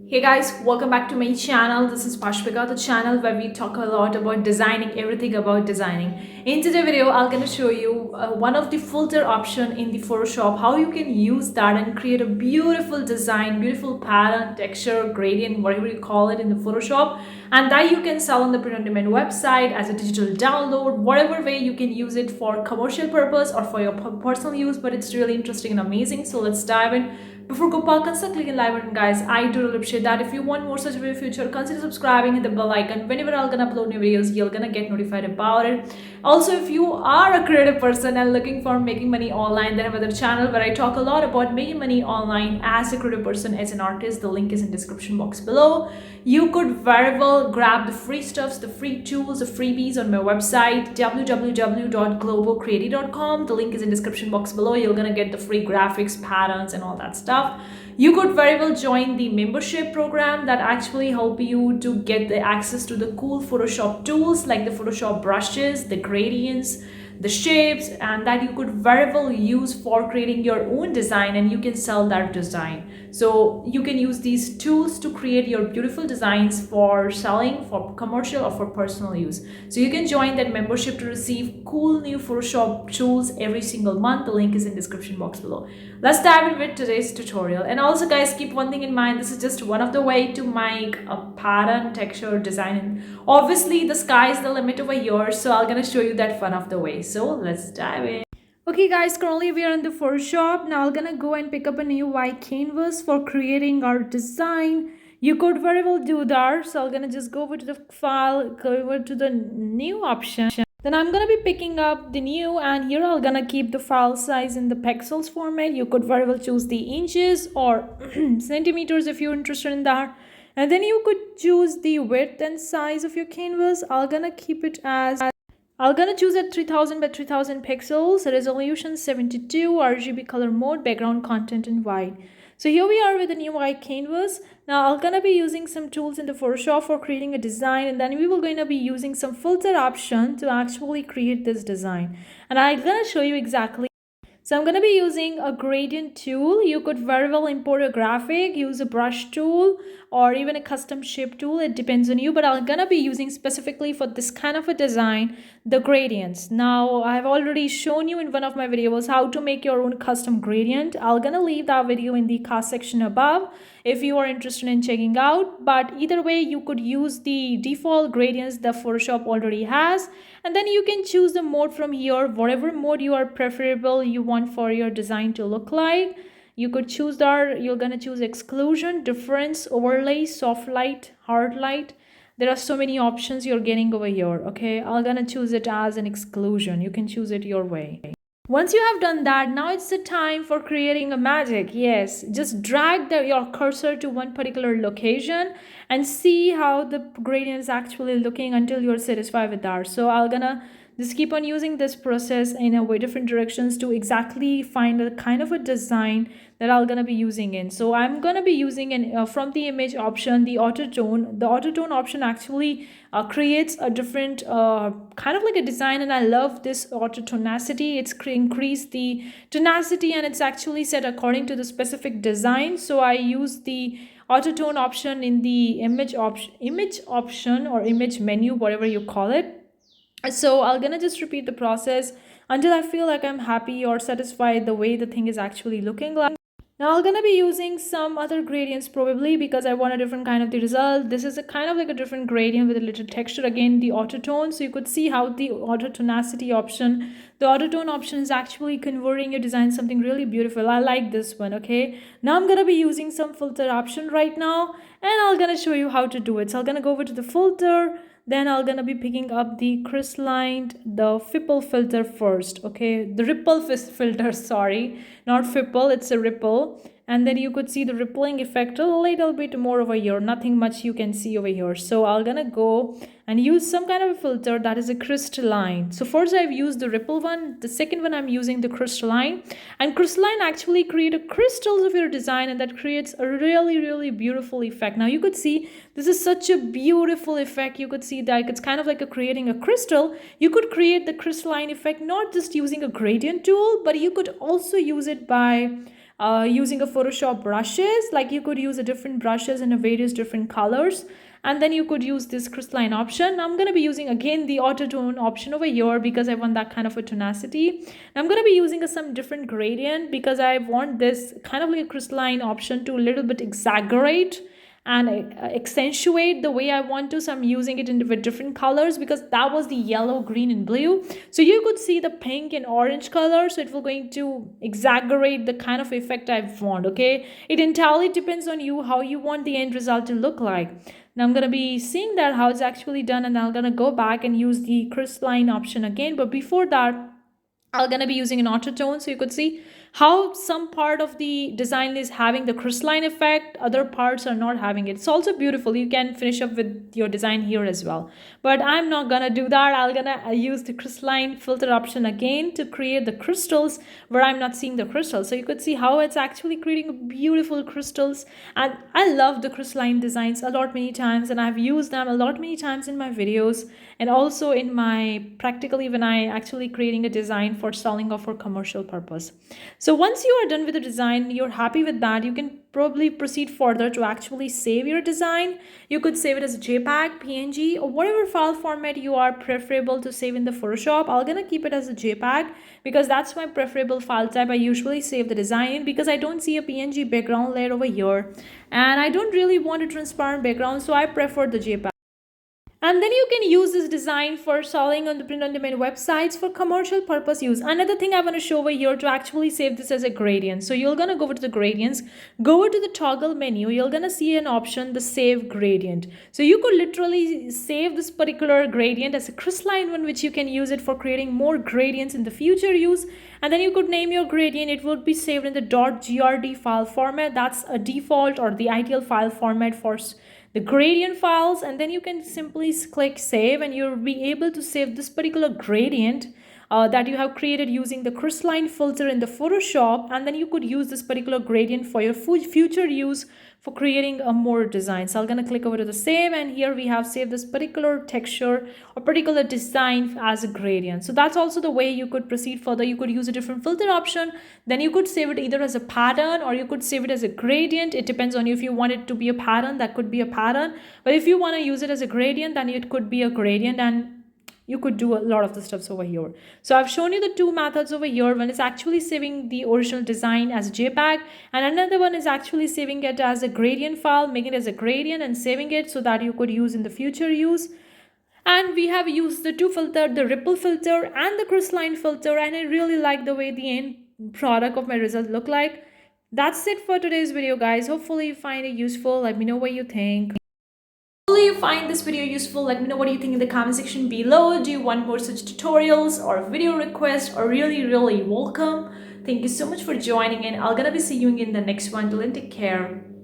Hey guys, welcome back to my channel. This is Pashpika, the channel where we talk a lot about designing, everything about designing. In today's video, I'm going to show you one of the filter option in the Photoshop, how you can use that and create a beautiful design, beautiful pattern, texture, gradient, whatever you call it in the Photoshop. And that you can sell on the print-on-demand website as a digital download, whatever way you can use it for commercial purpose or for your personal use, but it's really interesting and amazing. So let's dive in. Before go park, consider clicking like button, guys. I do really appreciate that. If you want more such video future, consider subscribing, hit the bell icon. Whenever I'm gonna upload new videos, you're gonna get notified about it. Also, if you are a creative person and looking for making money online, then I have another channel where I talk a lot about making money online as a creative person, as an artist. The link is in description box below. You could very well grab the free stuffs, the free tools, the freebies on my website www.globocreative.com. The link is in description box below. You're gonna get the free graphics, patterns, and all that stuff. You could very well join the membership program that actually help you to get the access to the cool Photoshop tools like the Photoshop brushes, the gradients, the shapes, and that you could very well use for creating your own design, and you can sell that design. So you can use these tools to create your beautiful designs for selling, for commercial, or for personal use. So you can join that membership to receive cool new Photoshop tools every single month. The link is in description box below. Let's dive in with today's tutorial. And also guys, keep one thing in mind, this is just one of the way to make a pattern, texture, design, and obviously the sky is the limit over here, so I'm gonna show you that one of the ways. So let's dive in. Okay guys, currently we are in the Photoshop. Now I'm gonna go and pick up a new white canvas for creating our design. You could very well do that. So I'm gonna just go over to the file, go over to the new option. Then I'm gonna be picking up the new, and here I'm gonna keep the file size in the pixels format. You could very well choose the inches or centimeters if you're interested in that. And then you could choose the width and size of your canvas. I'm gonna keep it as I'm gonna choose at 3000 by 3000 pixels, resolution 72, RGB color mode, background content in white. So here we are with the new white canvas. Now I'm gonna be using some tools in the Photoshop for creating a design, and then we will going to be using some filter option to actually create this design. And I'm gonna show you exactly. So I'm going to be using a gradient tool. You could very well import a graphic, use a brush tool, or even a custom shape tool. It depends on you, but I'm going to be using specifically for this kind of a design, the gradients. Now, I've already shown you in one of my videos how to make your own custom gradient. I'm going to leave that video in the card section above if you are interested in checking out. But either way, you could use the default gradients that Photoshop already has. And then you can choose the mode from here, whatever mode you are preferable you want for your design to look like. You could choose that. You're gonna choose exclusion, difference, overlay, soft light, hard light. There are so many options you're getting over here. Okay, I'm gonna choose it as an exclusion. You can choose it your way. Once you have done that, now it's the time for creating a magic. Yes, just drag your cursor to one particular location and see how the gradient is actually looking until you're satisfied with that. So I'm gonna just keep on using this process in a way different directions to exactly find a kind of a design that I'm gonna be using in. So I'm gonna be using from the image option, the auto tone. The auto tone option actually creates a different kind of like a design, and I love this auto tonacity. It's increased the tonacity, and it's actually set according to the specific design. So I use the auto tone option in the image option or image menu, whatever you call it. So I'm gonna just repeat the process until I feel like I'm happy or satisfied the way the thing is actually looking like. Now I'm gonna be using some other gradients probably because I want a different kind of the result. This is a kind of like a different gradient with a little texture. Again, the auto tone. So you could see how the auto tonacity option, the auto tone option is actually converting your design something really beautiful. I like this one. Okay. Now I'm gonna be using some filter option right now, and I'm gonna show you how to do it. So I'm gonna go over to the filter. Then I'm gonna be picking up the crystalline, the Fipple filter first. Okay, the ripple filter, sorry, not Fipple, it's a ripple. And then you could see the rippling effect a little bit more over here, nothing much you can see over here. So I'm gonna go and use some kind of a filter that is a crystalline. So first I've used the ripple one, the second one I'm using the crystalline, and crystalline actually create a crystals of your design, and that creates a really beautiful effect. Now you could see this is such a beautiful effect. You could see that it's kind of like creating a crystal. You could create the crystalline effect not just using a gradient tool, but you could also use it by using a Photoshop brushes. Like you could use a different brushes in a various different colors, and then you could use this crystalline option. I'm going to be using again the auto tone option over here because I want that kind of a tonality. I'm going to be using some different gradient because I want this kind of like a crystalline option to a little bit exaggerate and accentuate the way I want to. So I'm using it in with different colors because that was the yellow, green, and blue. So you could see the pink and orange color. So it will going to exaggerate the kind of effect I want. Okay, it entirely depends on you how you want the end result to look like. Now I'm gonna be seeing that how it's actually done, and I'm gonna go back and use the crystalline option again. But before that, I'm gonna be using an auto tone, so you could see how some part of the design is having the crystalline effect, other parts are not having it. It's also beautiful. You can finish up with your design here as well, but I'm not gonna do that. I'm gonna use the crystalline filter option again to create the crystals where I'm not seeing the crystals. So you could see how it's actually creating beautiful crystals, and I love the crystalline designs a lot many times, and I've used them a lot many times in my videos and also in my practically when I actually creating a design for selling or for commercial purpose. So once you are done with the design, you're happy with that, you can probably proceed further to actually save your design. You could save it as a JPEG, PNG, or whatever file format you are preferable to save in the Photoshop. I'm gonna keep it as a JPEG because that's my preferable file type. I usually save the design in because I don't see a PNG background layer over here, and I don't really want a transparent background, so I prefer the JPEG. And then you can use this design for selling on the print on demand websites for commercial purpose use. Another thing I want to show over here to actually save this as a gradient. So you're going to go over to the gradients, go over to the toggle menu, you're going to see an option, the save gradient. So you could literally save this particular gradient as a crystalline one, which you can use it for creating more gradients in the future use. And then you could name your gradient. It would be saved in the .grd file format. That's a default or the ideal file format for the gradient files, and then you can simply click save, and you'll be able to save this particular gradient that you have created using the crystalline filter in the Photoshop, and then you could use this particular gradient for your future use for creating a more design. So I'm going to click over to the save, and here we have saved this particular texture or particular design as a gradient. So that's also the way you could proceed further. You could use a different filter option, then you could save it either as a pattern or you could save it as a gradient. It depends on you. If you want it to be a pattern, that could be a pattern, but if you want to use it as a gradient, then it could be a gradient, and you could do a lot of the stuffs over here. So I've shown you the two methods over here. One is actually saving the original design as a JPEG, and another one is actually saving it as a gradient file, making it as a gradient and saving it so that you could use in the future use. And we have used the two filter, the ripple filter and the crystalline filter, and I really like the way the end product of my result look like. That's it for today's video, guys. Hopefully you find it useful. Let me know what you think. Hopefully you find this video useful. Let me know what you think in the comment section below. Do you want more such tutorials or video requests, or really welcome? Thank you so much for joining in. I'm gonna be seeing you in the next one. Till then, take care.